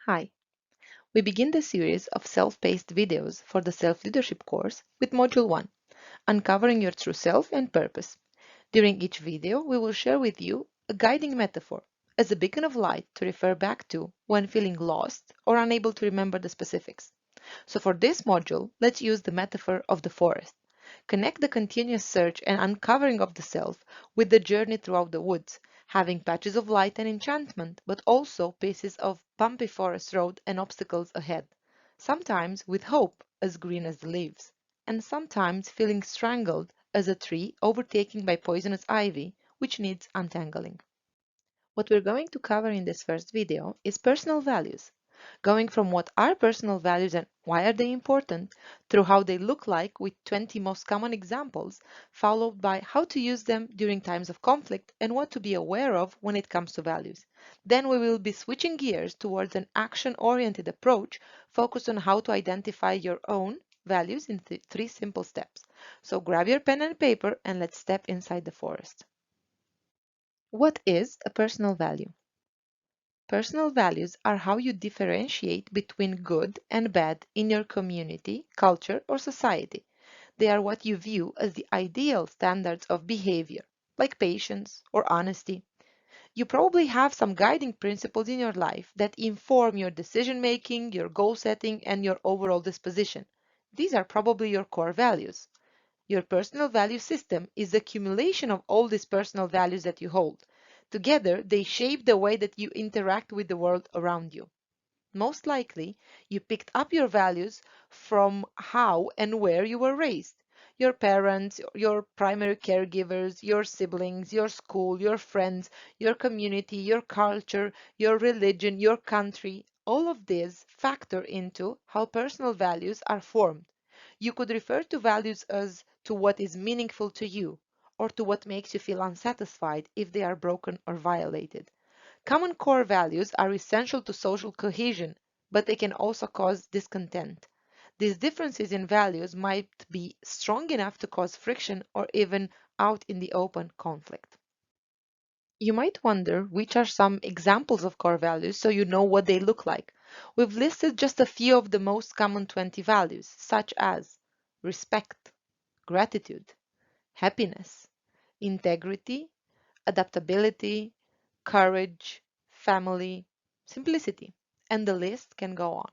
Hi. We begin the series of self-paced videos for the Self-Leadership course with Module 1, Uncovering Your True Self and Purpose. During each video, we will share with you a guiding metaphor as a beacon of light to refer back to when feeling lost or unable to remember the specifics. So for this module, let's use the metaphor of the forest. Connect the continuous search and uncovering of the self with the journey throughout the woods, having patches of light and enchantment, but also pieces of bumpy forest road and obstacles ahead, sometimes with hope as green as the leaves, and sometimes feeling strangled as a tree overtaken by poisonous ivy, which needs untangling. What we're going to cover in this first video is personal values, going from what are personal values and why are they important, through how they look like with 20 most common examples, followed by how to use them during times of conflict and what to be aware of when it comes to values. Then we will be switching gears towards an action-oriented approach focused on how to identify your own values in three simple steps. So grab your pen and paper and let's step inside the forest. What is a personal value? Personal values are how you differentiate between good and bad in your community, culture, or society. They are what you view as the ideal standards of behavior, like patience or honesty. You probably have some guiding principles in your life that inform your decision making, your goal setting, and your overall disposition. These are probably your core values. Your personal value system is the accumulation of all these personal values that you hold. Together, they shape the way that you interact with the world around you. Most likely, you picked up your values from how and where you were raised. Your parents, your primary caregivers, your siblings, your school, your friends, your community, your culture, your religion, your country, all of these factor into how personal values are formed. You could refer to values as to what is meaningful to you, or to what makes you feel unsatisfied if they are broken or violated. Common core values are essential to social cohesion, but they can also cause discontent. These differences in values might be strong enough to cause friction or even out in the open conflict. You might wonder which are some examples of core values so you know what they look like. We've listed just a few of the most common 20 values, such as respect, gratitude, happiness, integrity, adaptability, courage, family, simplicity, and the list can go on.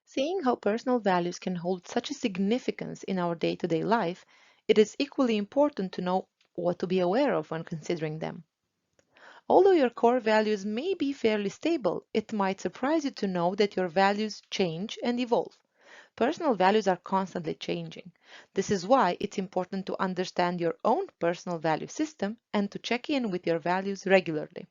Seeing how personal values can hold such a significance in our day-to-day life, it is equally important to know what to be aware of when considering them. Although your core values may be fairly stable, it might surprise you to know that your values change and evolve. Personal values are constantly changing. This is why it's important to understand your own personal value system and to check in with your values regularly.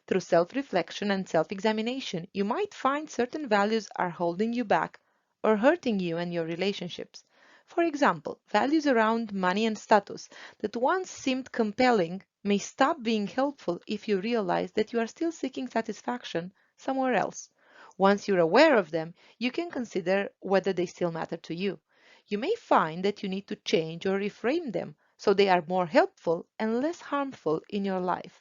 Through self-reflection and self-examination, you might find certain values are holding you back or hurting you and your relationships. For example, values around money and status that once seemed compelling may stop being helpful if you realize that you are still seeking satisfaction somewhere else. Once you're aware of them, you can consider whether they still matter to you. You may find that you need to change or reframe them so they are more helpful and less harmful in your life.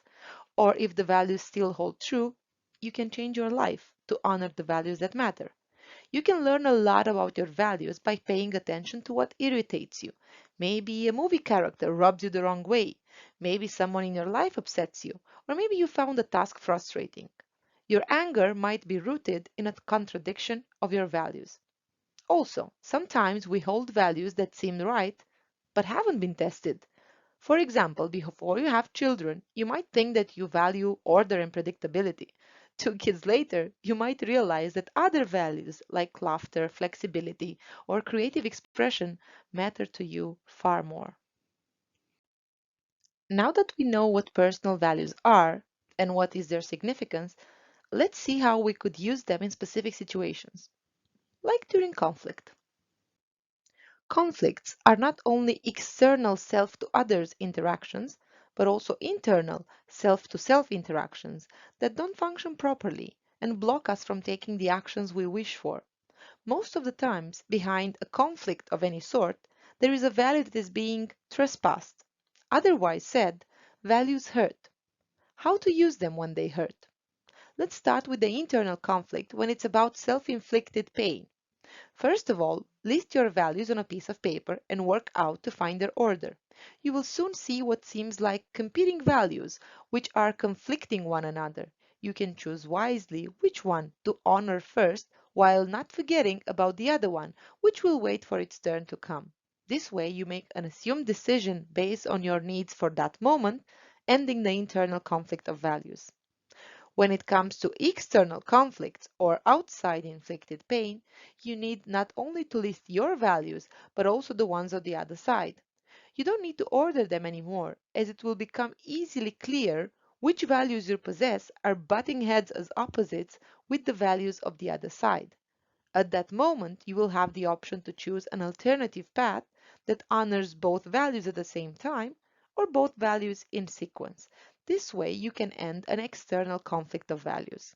Or if the values still hold true, you can change your life to honor the values that matter. You can learn a lot about your values by paying attention to what irritates you. Maybe a movie character rubs you the wrong way. Maybe someone in your life upsets you. Or maybe you found a task frustrating. Your anger might be rooted in a contradiction of your values. Also, sometimes we hold values that seem right but haven't been tested. For example, before you have children, you might think that you value order and predictability. 2 kids later, you might realize that other values like laughter, flexibility, or creative expression matter to you far more. Now that we know what personal values are and what is their significance, let's see how we could use them in specific situations, like during conflict. Conflicts are not only external self to others interactions, but also internal self to self interactions that don't function properly and block us from taking the actions we wish for. Most of the times, behind a conflict of any sort, there is a value that is being trespassed. Otherwise said, values hurt. How to use them when they hurt? Let's start with the internal conflict when it's about self-inflicted pain. First of all, list your values on a piece of paper and work out to find their order. You will soon see what seems like competing values, which are conflicting one another. You can choose wisely which one to honor first, while not forgetting about the other one, which will wait for its turn to come. This way, you make an assumed decision based on your needs for that moment, ending the internal conflict of values. When it comes to external conflicts or outside inflicted pain, you need not only to list your values, but also the ones of the other side. You don't need to order them anymore, as it will become easily clear which values you possess are butting heads as opposites with the values of the other side. At that moment, you will have the option to choose an alternative path that honors both values at the same time or both values in sequence. This way, you can end an external conflict of values.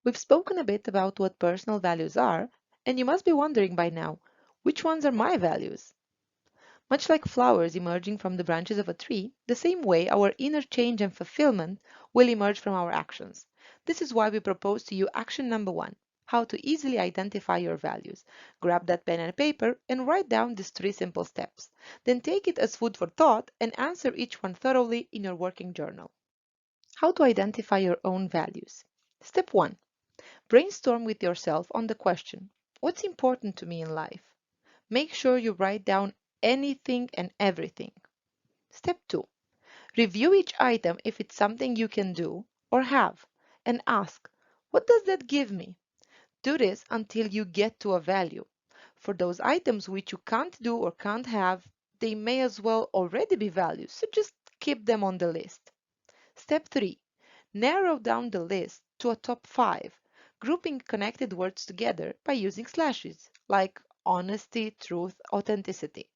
We've spoken a bit about what personal values are, and you must be wondering by now, which ones are my values? Much like flowers emerging from the branches of a tree, the same way our inner change and fulfillment will emerge from our actions. This is why we propose to you action number 1, how to easily identify your values. Grab that pen and paper and write down these 3 simple steps. Then take it as food for thought and answer each one thoroughly in your working journal. How to identify your own values. Step 1. Brainstorm with yourself on the question, what's important to me in life? Make sure you write down anything and everything. Step 2. Review each item if it's something you can do or have, and ask, what does that give me? Do this until you get to a value. For those items which you can't do or can't have, they may as well already be values, so just keep them on the list. Step 3. Narrow down the list to a top 5, grouping connected words together by using slashes, like honesty, truth, authenticity.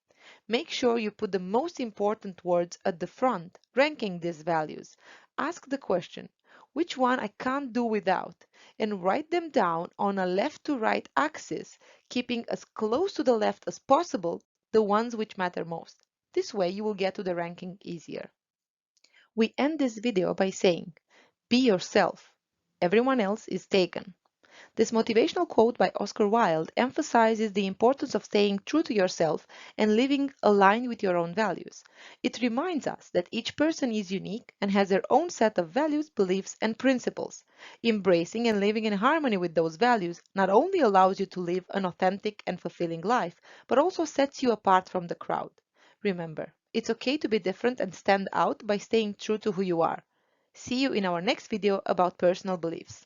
Make sure you put the most important words at the front, ranking these values. Ask the question, which one I can't do without, and write them down on a left to right axis, keeping as close to the left as possible the ones which matter most. This way you will get to the ranking easier. We end this video by saying, be yourself. Everyone else is taken. This motivational quote by Oscar Wilde emphasizes the importance of staying true to yourself and living aligned with your own values. It reminds us that each person is unique and has their own set of values, beliefs, and principles. Embracing and living in harmony with those values not only allows you to live an authentic and fulfilling life, but also sets you apart from the crowd. Remember, it's okay to be different and stand out by staying true to who you are. See you in our next video about personal beliefs.